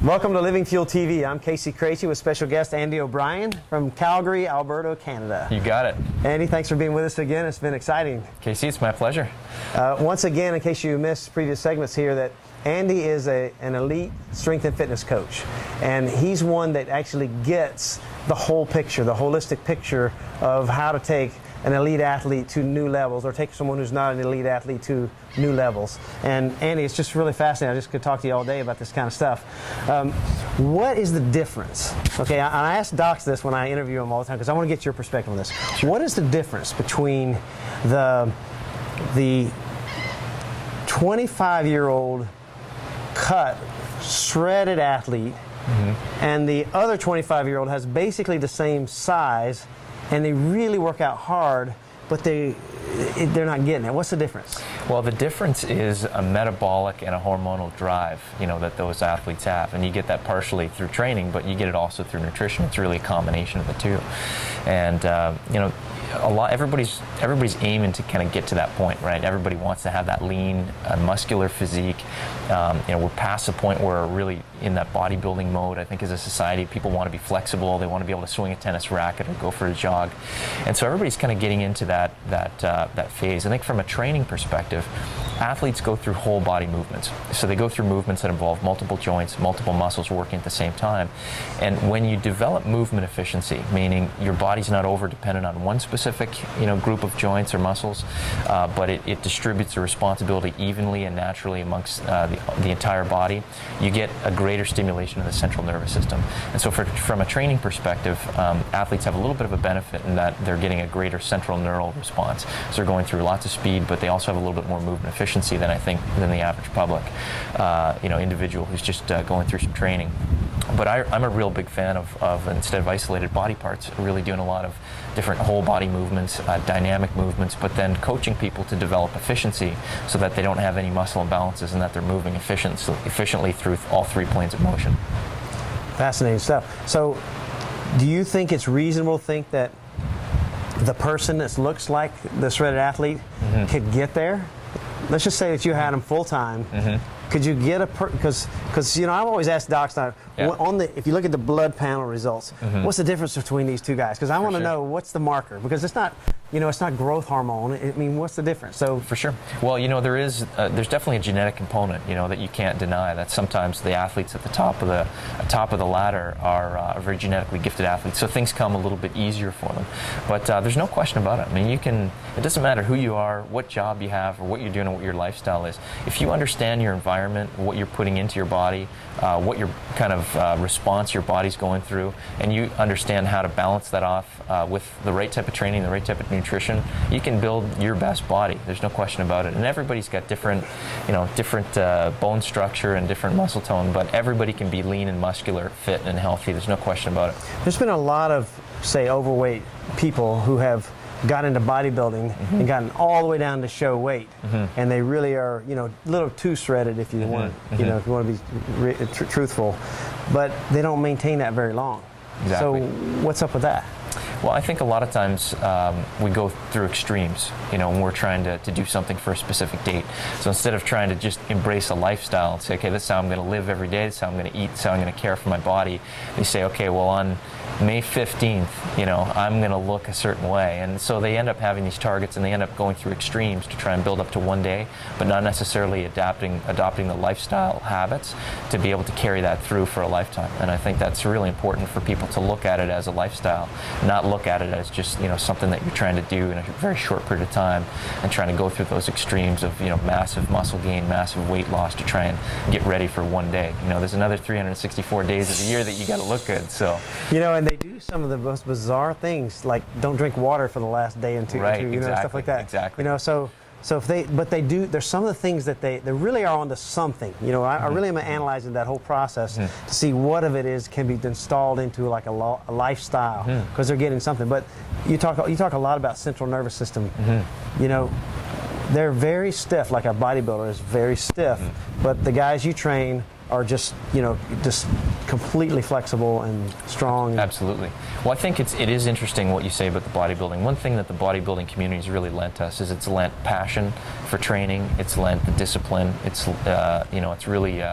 Welcome to Living Fuel TV. I'm KC Craichy with special guest Andy O'Brien from Calgary, Alberta, Canada. You got it. Andy, thanks for being with us again. It's been exciting. KC, it's my pleasure. Once again, in case you missed previous segments here, that Andy is an elite strength and fitness coach, and he's one that actually gets the whole picture, the holistic picture of how to take an elite athlete to new levels, or take someone who's not an elite athlete to new levels. And Andy, it's just really fascinating. I just could talk to you all day about this kind of stuff. What is the difference? Okay, I ask docs this when I interview them all the time because I want to get your perspective on this. What is the difference between the 25-year-old cut, shredded athlete, and the other 25-year-old has basically the same size, and they really work out hard, but they're not getting it? What's the difference? Well, the difference is a metabolic and a hormonal drive, that those athletes have, and you get that partially through training, but you get it also through nutrition. It's really a combination of the two, and everybody's aiming to kind of get to that point, right? Everybody wants to have that lean, muscular physique. We're past the point where we're really in that bodybuilding mode. I think as a society, people want to be flexible. They want to be able to swing a tennis racket or go for a jog, and so everybody's kind of getting into that phase. I think from a training perspective, athletes go through whole body movements. So they go through movements that involve multiple joints, multiple muscles working at the same time. And when you develop movement efficiency, meaning your body's not over dependent on one specific group of joints or muscles, but it distributes the responsibility evenly and naturally amongst the entire body, you get a greater stimulation of the central nervous system. And so from a training perspective, athletes have a little bit of a benefit in that they're getting a greater central neural response. So they're going through lots of speed, but they also have a little bit more movement efficiency than the average public, individual who's just going through some training. But I'm a real big fan of instead of isolated body parts, really doing a lot of different whole body movements, dynamic movements, but then coaching people to develop efficiency so that they don't have any muscle imbalances and that they're moving efficiently through all three planes of motion. Fascinating stuff. So do you think it's reasonable to think that the person that looks like the shredded athlete could get there? Let's just say that you had him full-time. Could you get because I've always asked docs now, if you look at the blood panel results, what's the difference between these two guys? Because I want to know what's the marker, because it's not it's not growth hormone. I mean, what's the difference? So for sure. Well, there's definitely a genetic component, that you can't deny. That sometimes the athletes at the top of the ladder are very genetically gifted athletes, so things come a little bit easier for them. But there's no question about it. I mean, it doesn't matter who you are, what job you have, or what you're doing, or what your lifestyle is. If you understand your environment, what you're putting into your body, what your kind of response your body's going through, and you understand how to balance that off with the right type of training, the right type of nutrition, you can build your best body. There's no question about it. And everybody's got different bone structure and different muscle tone, but everybody can be lean and muscular, fit and healthy. There's no question about it. There's been a lot of, say, overweight people who have got into bodybuilding and gotten all the way down to show weight, and they really are, a little too shredded if you want, if you want to be truthful, but they don't maintain that very long. Exactly. So what's up with that? Well, I think a lot of times we go through extremes, when we're trying to do something for a specific date. So instead of trying to just embrace a lifestyle and say, okay, this is how I'm going to live every day, this is how I'm going to eat, this is how I'm going to care for my body, they say, okay, well, on May 15th, I'm going to look a certain way. And so they end up having these targets, and they end up going through extremes to try and build up to one day, but not necessarily adopting the lifestyle habits to be able to carry that through for a lifetime. And I think that's really important for people to look at it as a lifestyle, not look at it as just something that you're trying to do in a very short period of time, and trying to go through those extremes of massive muscle gain, massive weight loss to try and get ready for one day. There's another 364 days of the year that you got to look good. So and they do some of the most bizarre things, like don't drink water for the last day and two, exactly, stuff like that. Exactly. So if they do, there's some of the things that they really are onto something. I really am analyzing that whole process to see what of it can be installed into like a lifestyle, because they're getting something. But you talk a lot about central nervous system. They're very stiff, like a bodybuilder is very stiff, but the guys you train are just completely flexible and strong. Absolutely. Well, I think it is interesting what you say about the bodybuilding. One thing that the bodybuilding community has really lent us is it's lent passion for training. It's lent the discipline. It's it's really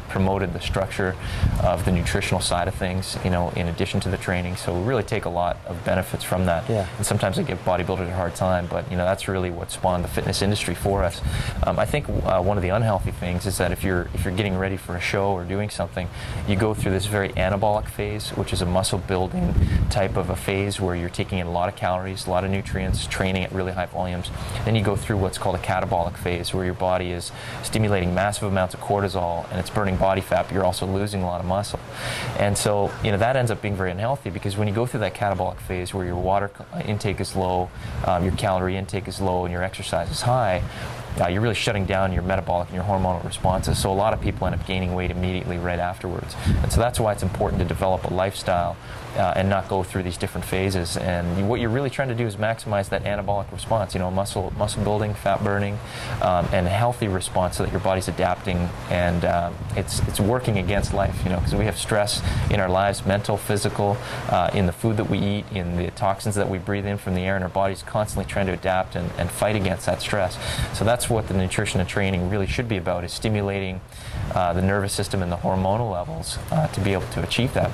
promoted the structure of the nutritional side of things, you know, in addition to the training. So we really take a lot of benefits from that. Yeah. And sometimes I give bodybuilders a hard time, but you know, that's really what spawned the fitness industry for us. I think one of the unhealthy things is that if you're getting ready for a show or doing something, you go through this very anabolic phase, which is a muscle building type of a phase where you're taking in a lot of calories, a lot of nutrients, training at really high volumes. Then you go through what's called a catabolic phase, where your body is stimulating massive amounts of cortisol and it's burning body fat, but you're also losing a lot of muscle. And so, you know, that ends up being very unhealthy, because when you go through that catabolic phase where your water intake is low, your calorie intake is low, and your exercise is high, you're really shutting down your metabolic and your hormonal responses. So a lot of people end up gaining weight immediately right afterwards. And so that's why it's important to develop a lifestyle and not go through these different phases. And what you're really trying to do is maximize that anabolic response, you know, muscle building, fat burning, and a healthy response so that your body's adapting and it's working against life, you know, because we have stress in our lives, mental, physical, in the food that we eat, in the toxins that we breathe in from the air, and our body's constantly trying to adapt and fight against that stress. So that's what the nutrition and training really should be about, is stimulating the nervous system and the hormonal levels to be able to achieve that.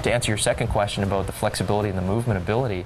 To answer your second question about the flexibility and the movement ability,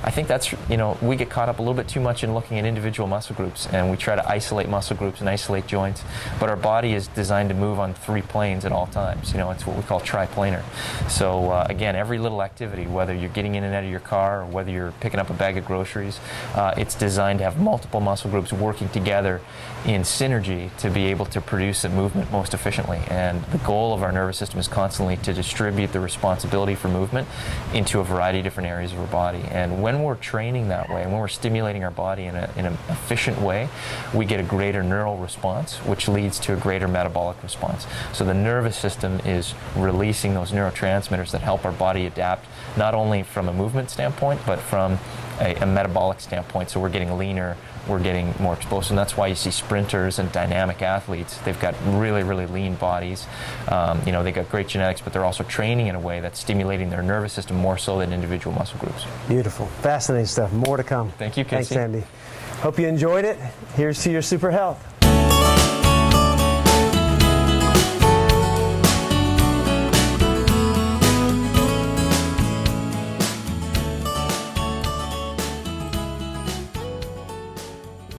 I think that's, you know, we get caught up a little bit too much in looking at individual muscle groups, and we try to isolate muscle groups and isolate joints, but our body is designed to move on 3 planes at all times. You know, it's what we call triplanar. So again, every little activity, whether you're getting in and out of your car or whether you're picking up a bag of groceries, it's designed to have multiple muscle groups working together in synergy to be able to produce a movement most efficiently. And the goal of our nervous system is constantly to distribute the responsibility for movement into a variety of different areas of our body. And when we're training that way, and when we're stimulating our body in an efficient way, we get a greater neural response, which leads to a greater metabolic response. So the nervous system is releasing those neurotransmitters that help our body adapt, not only from a movement standpoint, but from a metabolic standpoint. So we're getting leaner, we're getting more explosive, and that's why you see sprinters and dynamic athletes. They've got really, really lean bodies. You know, they've got great genetics, but they're also training in a way that's stimulating their nervous system more so than individual muscle groups. Beautiful. Fascinating stuff. More to come. Thank you, Casey. Thanks, Andy. Hope you enjoyed it. Here's to your super health.